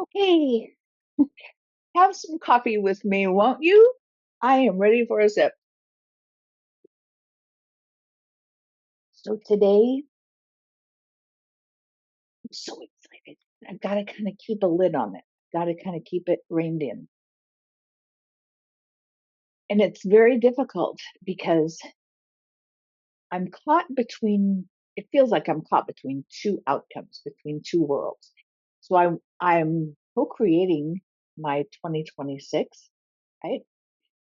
Okay, have some coffee with me, won't you? I am ready for a sip. So today, I'm so excited. I've got to kind of keep a lid on it. Got to kind of keep it reined in. And it's very difficult because I'm caught between, it feels like I'm caught between two outcomes, between two worlds. So I'm co-creating my 2026, right?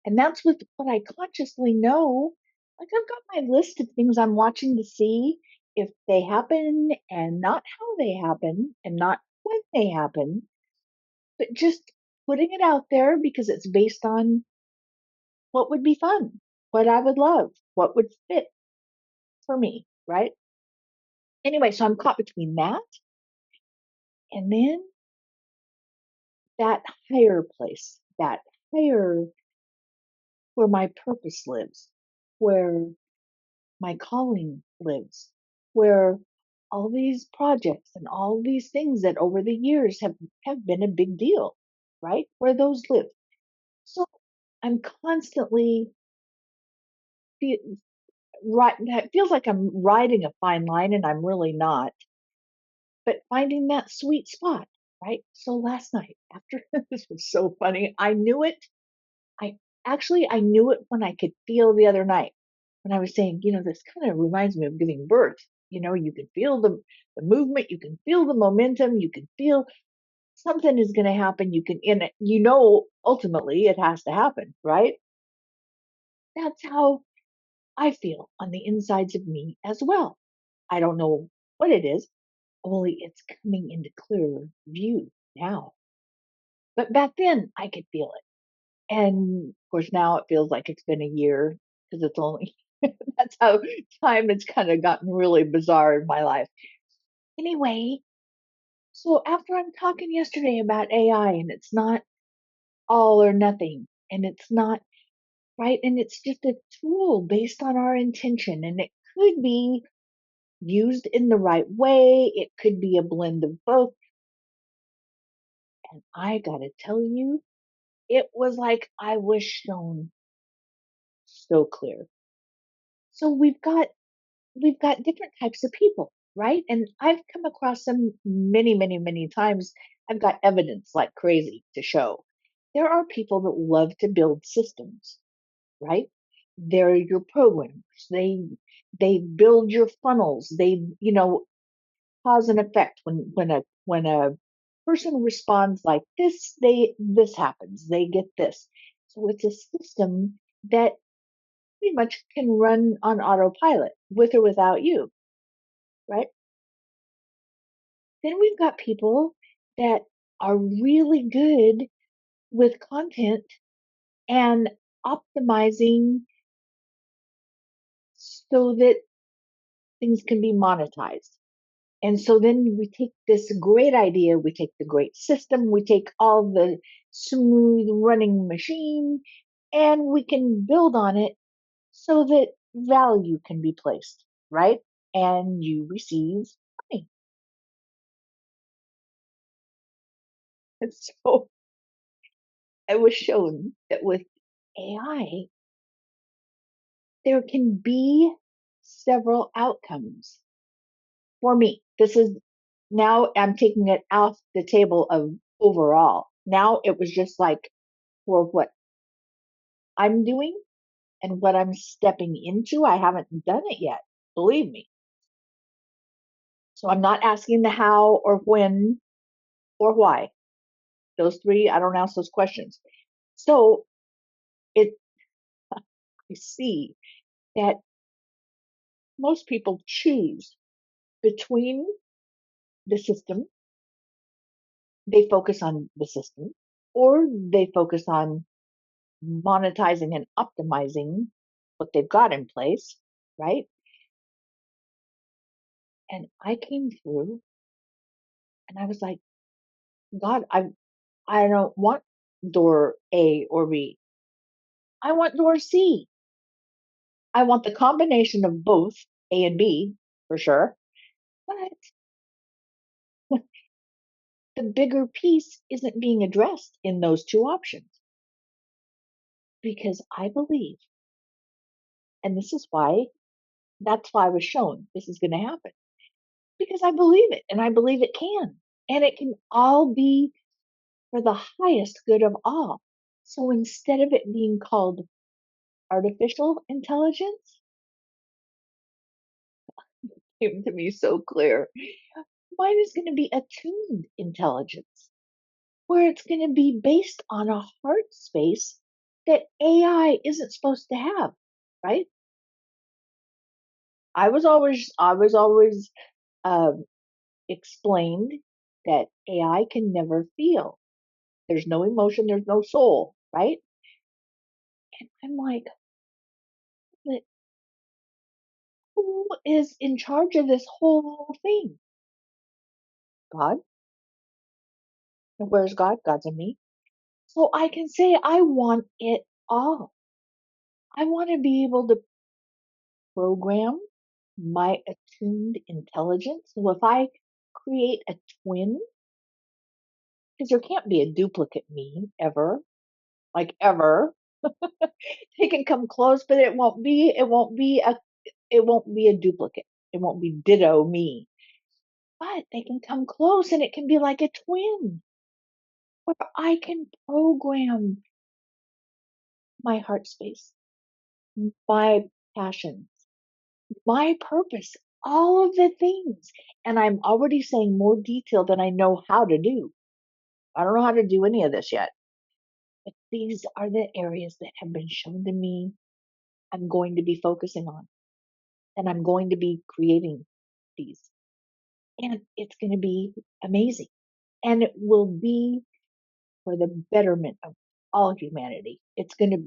And that's with what I consciously know. Like I've got my list of things I'm watching to see if they happen and not how they happen and not when they happen, but just putting it out there because it's based on what would be fun, what I would love, what would fit for me, right? Anyway, so I'm caught between that and then that higher place, that higher where my purpose lives, where my calling lives, where all these projects and all these things that over the years have been a big deal, right? Where those live. So I'm constantly feel, right. It feels like I'm riding a fine line, and I'm really not. But finding that sweet spot, right? So last night, after this was so funny, I knew it. I knew it when I could feel the other night when I was saying, this kind of reminds me of giving birth. You can feel the movement, you can feel the momentum, you can feel something is going to happen. You can, and ultimately it has to happen, right? That's how I feel on the insides of me as well. I don't know what it is, only it's coming into clearer view now. But back then I could feel it. And of course, now it feels like it's been a year because it's only, that's how time has kind of gotten really bizarre in my life. Anyway, so after I'm talking yesterday about AI and it's not all or nothing and it's not right, and it's just a tool based on our intention and it could be used in the right way, it could be a blend of both. And I gotta tell you, it was like I was shown so clear. So we've got different types of people, right? And I've come across them many, many, many times. I've got evidence like crazy to show. There are people that love to build systems, right? They're your programmers. They build your funnels. They cause and effect. When a person responds like this happens. They get this. So it's a system that pretty much can run on autopilot with or without you, right? Then we've got people that are really good with content and optimizing so that things can be monetized. And so then we take this great idea, we take the great system, we take all the smooth running machine, and we can build on it so that value can be placed, right? And you receive money. And so I was shown that with AI, there can be several outcomes for me. This is now I'm taking it off the table of overall. Now it was just like for what I'm doing and what I'm stepping into. I haven't done it yet, believe me. So I'm not asking the how or when or why. Those three, I don't ask those questions. So it, I see that most people choose between the system, they focus on the system, or they focus on monetizing and optimizing what they've got in place, right? And I came through and I was like, God, I don't want door A or B. I want door C. I want the combination of both A and B for sure. But the bigger piece isn't being addressed in those two options. Because I believe, and that's why I was shown this is going to happen. Because I believe it, and I believe it can. And it can all be for the highest good of all. So instead of it being called artificial intelligence, it came to me so clear. Mine is going to be attuned intelligence, where it's going to be based on a heart space that AI isn't supposed to have, right? I was always um, explained that AI can never feel. There's no emotion, there's no soul, right? And I'm like, but who is in charge of this whole thing? God? And where's God? God's in me. So I can say I want it all. I want to be able to program my attuned intelligence. So if I create a twin, because there can't be a duplicate me ever, like ever. They can come close, but it won't be a duplicate. It won't be ditto me. But they can come close and it can be like a twin where I can program my heart space, my passions, my purpose, all of the things. And I'm already saying more detail than I know how to do. I don't know how to do any of this yet. But these are the areas that have been shown to me I'm going to be focusing on. And I'm going to be creating these. And it's going to be amazing. And it will be for the betterment of all humanity. It's gonna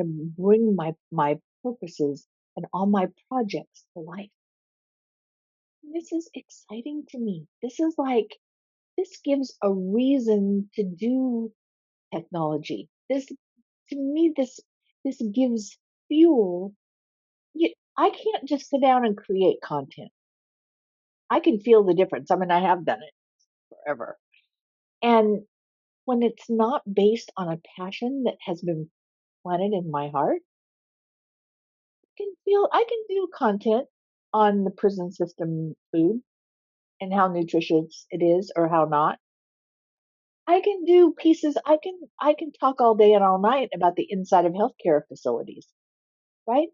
bring my purposes and all my projects to life. This is exciting to me. This gives a reason to do technology. This to me this gives fuel. I can't just sit down and create content. I can feel the difference. I mean, I have done it forever. And when it's not based on a passion that has been planted in my heart, I can do content on the prison system food and how nutritious it is or how not. I can do pieces. I can talk all day and all night about the inside of healthcare facilities, right?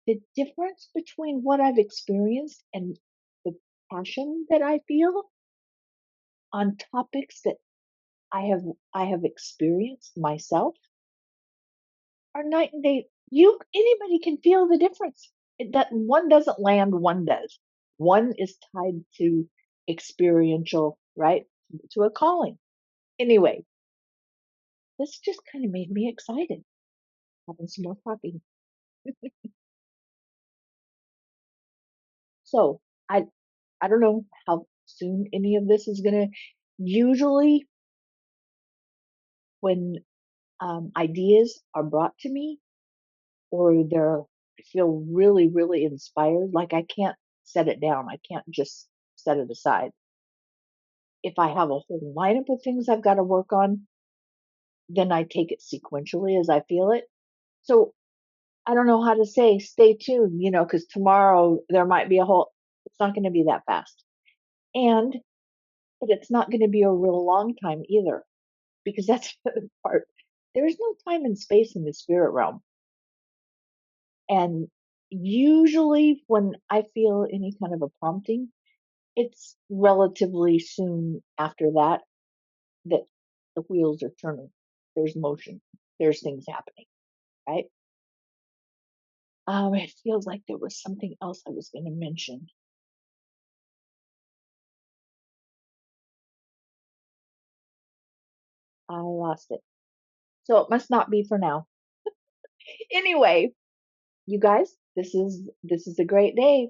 The difference between what I've experienced and the passion that I feel on topics that I have experienced myself are night and day. Anybody can feel the difference. That one doesn't land, one does. One is tied to experiential, right? To a calling. Anyway, this just kind of made me excited. Having some more coffee. So I don't know how soon any of this is gonna. Usually, when ideas are brought to me, or I feel really inspired, like I can't set it down. I can't just set it aside. If I have a whole lineup of things I've got to work on, then I take it sequentially as I feel it. So I don't know how to say stay tuned, because tomorrow there might be it's not going to be that fast. But it's not going to be a real long time either, because that's the part. There is no time and space in the spirit realm. And usually when I feel any kind of a prompting, it's relatively soon after that the wheels are turning. There's motion. There's things happening, right? It feels like there was something else I was going to mention. I lost it. So it must not be for now. Anyway, you guys, this is a great day.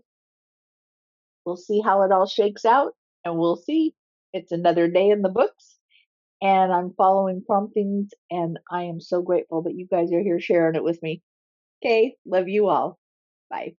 We'll see how it all shakes out, and we'll see. It's another day in the books, and I'm following promptings, and I am so grateful that you guys are here sharing it with me. Okay, love you all. Bye.